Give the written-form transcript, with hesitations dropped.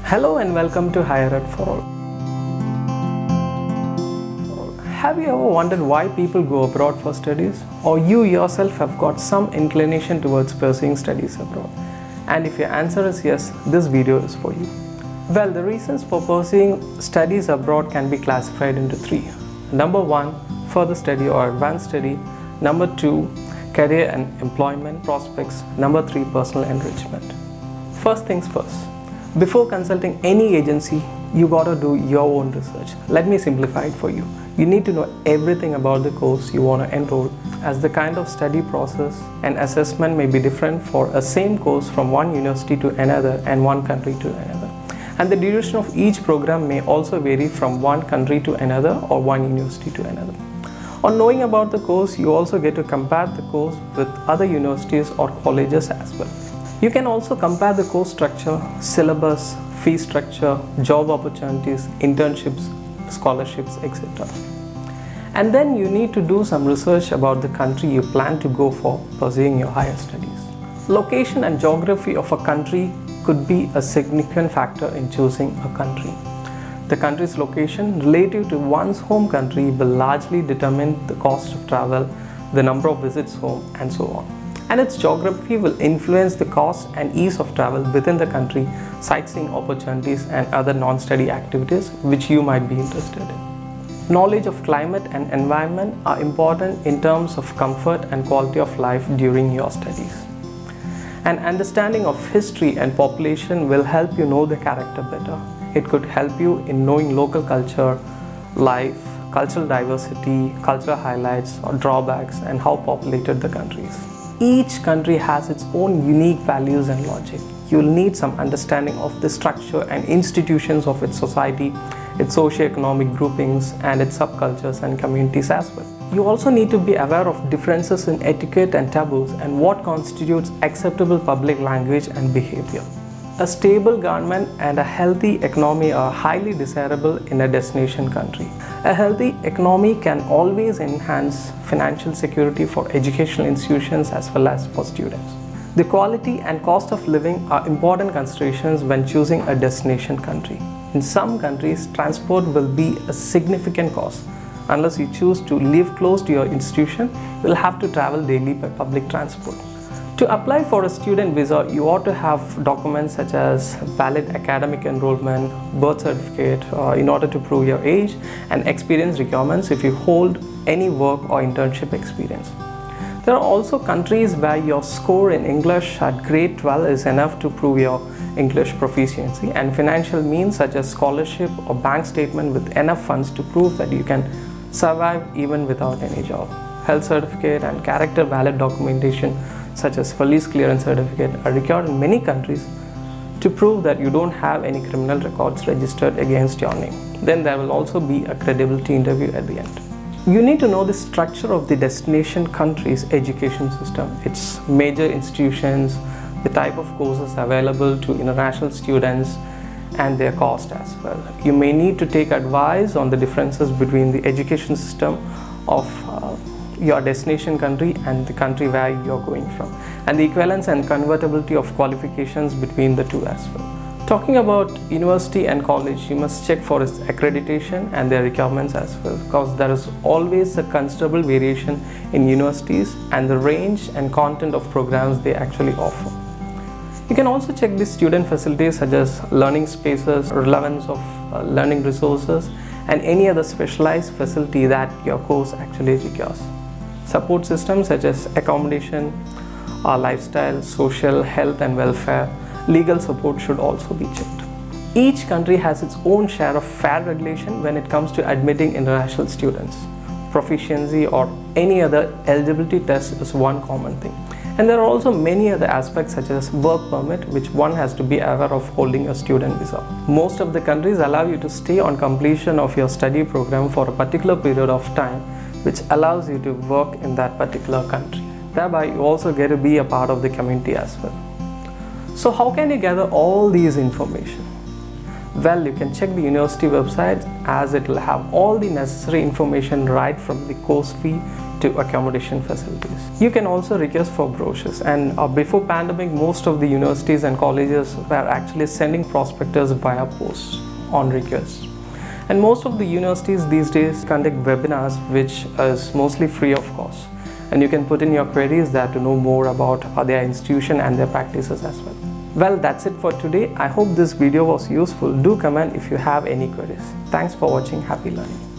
Hello and welcome to HigherEd for All. Have you ever wondered why people go abroad for studies? Or you yourself have got some inclination towards pursuing studies abroad? And if your answer is yes, this video is for you. Well, the reasons for pursuing studies abroad can be classified into three. Number one, further study or advanced study. Number two, career and employment prospects. Number three, personal enrichment. First things first. Before consulting any agency, you gotta do your own research. Let me simplify it for you. You need to know everything about the course you want to enroll, as the kind of study process and assessment may be different for a same course from one university to another and one country to another. And the duration of each program may also vary from one country to another or one university to another. On knowing about the course, you also get to compare the course with other universities or colleges as well. You can also compare the course structure, syllabus, fee structure, job opportunities, internships, scholarships, etc. And then you need to do some research about the country you plan to go for pursuing your higher studies. Location and geography of a country could be a significant factor in choosing a country. The country's location relative to one's home country will largely determine the cost of travel, the number of visits home, and so on. And its geography will influence the cost and ease of travel within the country, sightseeing opportunities, and other non-study activities which you might be interested in. Knowledge of climate and environment are important in terms of comfort and quality of life during your studies. An understanding of history and population will help you know the character better. It could help you in knowing local culture, life, cultural diversity, cultural highlights or drawbacks, and how populated the country is. Each country has its own unique values and logic. You will need some understanding of the structure and institutions of its society, its socio-economic groupings, and its subcultures and communities as well. You also need to be aware of differences in etiquette and taboos and what constitutes acceptable public language and behavior. A stable government and a healthy economy are highly desirable in a destination country. A healthy economy can always enhance financial security for educational institutions as well as for students. The quality and cost of living are important considerations when choosing a destination country. In some countries, transport will be a significant cost. Unless you choose to live close to your institution, you will have to travel daily by public transport. To apply for a student visa, you ought to have documents such as valid academic enrollment, birth certificate in order to prove your age, and experience requirements if you hold any work or internship experience. There are also countries where your score in English at grade 12 is enough to prove your English proficiency, and financial means such as scholarship or bank statement with enough funds to prove that you can survive even without any job. Health certificate and character valid documentation such as police clearance certificate are required in many countries to prove that you don't have any criminal records registered against your name. Then there will also be a credibility interview at the end. You need to know the structure of the destination country's education system, its major institutions, the type of courses available to international students, and their cost as well. You may need to take advice on the differences between the education system of your destination country and the country where you're going from, and the equivalence and convertibility of qualifications between the two as well. Talking about university and college, you must check for its accreditation and their requirements as well, because there is always a considerable variation in universities and the range and content of programs they actually offer. You can also check the student facilities such as learning spaces, relevance of learning resources, and any other specialized facility that your course actually requires. Support systems such as accommodation, lifestyle, social, health and welfare, legal support should also be checked. Each country has its own share of fair regulation when it comes to admitting international students. Proficiency or any other eligibility test is one common thing. And there are also many other aspects such as work permit, which one has to be aware of holding a student visa. Most of the countries allow you to stay on completion of your study program for a particular period of time, which allows you to work in that particular country. Thereby, you also get to be a part of the community as well. So how can you gather all these information? Well, you can check the university website as it will have all the necessary information right from the course fee to accommodation facilities. You can also request for brochures, and before pandemic, most of the universities and colleges were actually sending prospectus via post on request. And most of the universities these days conduct webinars, which is mostly free of cost. And you can put in your queries there to know more about their institution and their practices as well. Well, that's it for today. I hope this video was useful. Do comment if you have any queries. Thanks for watching. Happy learning.